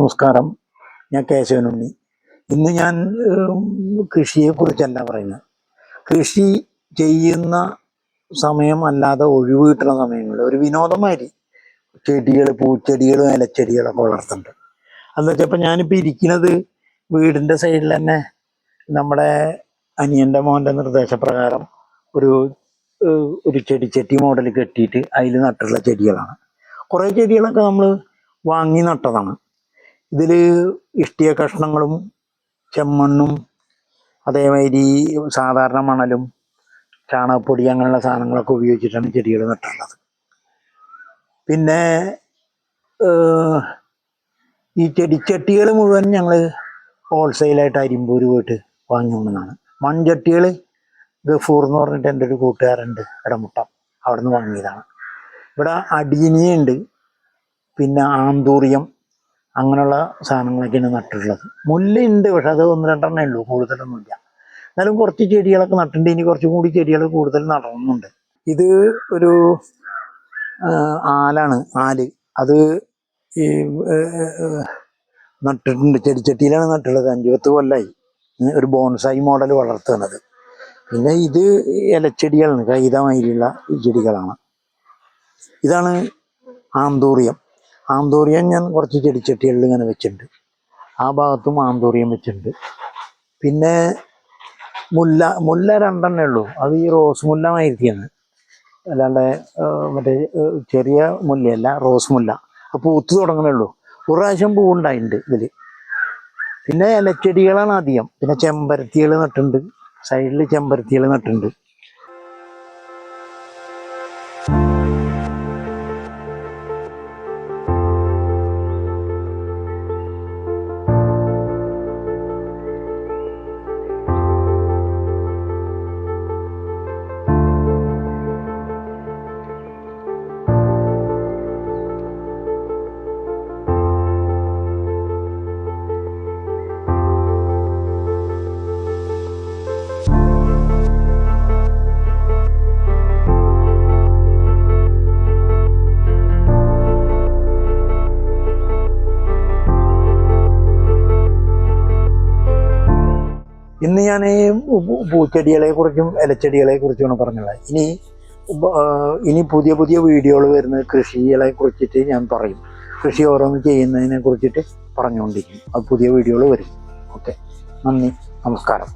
നമസ്കാരം. ഞാൻ കേശവനുണ്ണി. ഇന്ന് ഞാൻ കൃഷിയെക്കുറിച്ചല്ല പറയുന്നത്. കൃഷി ചെയ്യുന്ന സമയം അല്ലാതെ ഒഴിവ് കിട്ടുന്ന സമയങ്ങളിൽ ഒരു വിനോദമാതിരി ചെടികൾ, പൂച്ചെടികളും ഇലച്ചെടികളൊക്കെ വളർത്തുന്നുണ്ട്. അതെന്ന് വെച്ചപ്പോൾ ഞാനിപ്പോൾ ഇരിക്കുന്നത് വീടിൻ്റെ സൈഡിൽ തന്നെ നമ്മുടെ അനിയൻ്റെ മോൻ്റെ നിർദ്ദേശപ്രകാരം ഒരു ചെടിച്ചട്ടി മോഡൽ കെട്ടിയിട്ട് അതിൽ നട്ടുള്ള ചെടികളാണ്. കുറേ ചെടികളൊക്കെ നമ്മൾ വാങ്ങി നട്ടതാണ്. ഇതിൽ ഇഷ്ടിക കഷ്ണങ്ങളും ചെമ്മണ്ണും അതേമാതിരി സാധാരണ മണലും ചാണകപ്പൊടി അങ്ങനെയുള്ള സാധനങ്ങളൊക്കെ ഉപയോഗിച്ചിട്ടാണ് ചെടികൾ നട്ടിട്ടുള്ളത്. പിന്നെ ഈ ചെടിച്ചട്ടികൾ മുഴുവൻ ഞങ്ങൾ ഹോൾസെയിലായിട്ട് അരിമ്പൂർ പോയിട്ട് വാങ്ങിക്കൊണ്ടതാണ്. മൺചട്ടികൾ ഗഫൂർ എന്ന് പറഞ്ഞിട്ട് എൻ്റെ ഒരു കൂട്ടുകാരുണ്ട് ഇടമുട്ടം, അവിടെ നിന്ന് വാങ്ങിയതാണ്. ഇവിടെ അടീനിയുണ്ട്, പിന്നെ ആന്തൂറിയം അങ്ങനെയുള്ള സാധനങ്ങളൊക്കെയാണ് നട്ടിട്ടുള്ളത്. മുല്ലയുണ്ട്, പക്ഷെ അത് 1-2 ഉള്ളൂ, കൂടുതലൊന്നുമില്ല. എന്നാലും കുറച്ച് ചെടികളൊക്കെ നട്ടിട്ടുണ്ട്. ഇനി കുറച്ചും കൂടി ചെടികൾ കൂടുതൽ നടണമെന്നുണ്ട്. ഇത് ഒരു ആലാണ്, ആല്. അത് ഈ നട്ടിട്ടുണ്ട്, ചെടിച്ചട്ടിയിലാണ് നട്ടുള്ളത്. 5-10 കൊല്ലമായി. ഒരു ബോൺസായി മോഡൽ വളർത്തുന്നത്. പിന്നെ ഇത് ഇലച്ചെടികളാണ്, കൈതമാതിരിയുള്ള ചെടികളാണ്. ഇതാണ് ആന്തൂറിയം. ആന്തൂറിയം ഞാൻ കുറച്ച് ചെടിച്ചട്ടികളിൽ ഇങ്ങനെ വെച്ചിട്ടുണ്ട്. ആ ഭാഗത്തും ആന്തൂറിയം വെച്ചിട്ടുണ്ട്. പിന്നെ മുല്ല 2 ഉള്ളൂ. അത് ഈ റോസ് മുല്ല മാതിരിയാണ്, അല്ലാണ്ട് മറ്റേ ചെറിയ മുല്ലയല്ല, റോസ് മുല്ല. അത് പൂത്ത് തുടങ്ങണേ ഉള്ളൂ. ഒരു പ്രാവശ്യം പൂവുണ്ടായിട്ടുണ്ട് ഇതിൽ. പിന്നെ ഇലച്ചെടികളാണ് അധികം. പിന്നെ ചെമ്പരത്തികൾ നട്ടിട്ടുണ്ട്, സൈഡിൽ ചെമ്പരത്തികൾ നട്ടിട്ടുണ്ട്. ഇന്ന് ഞാൻ പൂച്ചെടികളെ കുറിച്ചും ഇലച്ചെടികളെ കുറിച്ചുമാണ് പറഞ്ഞത്. ഇനി പുതിയ വീഡിയോകൾ വരുന്നത് കൃഷികളെ കുറിച്ചിട്ട് ഞാൻ പറയും. കൃഷി ഓരോന്ന് ചെയ്യുന്നതിനെ കുറിച്ചിട്ട് പറഞ്ഞുകൊണ്ടിരിക്കും. അത് പുതിയ വീഡിയോകൾ വരും. ഓക്കെ, നന്ദി, നമസ്കാരം.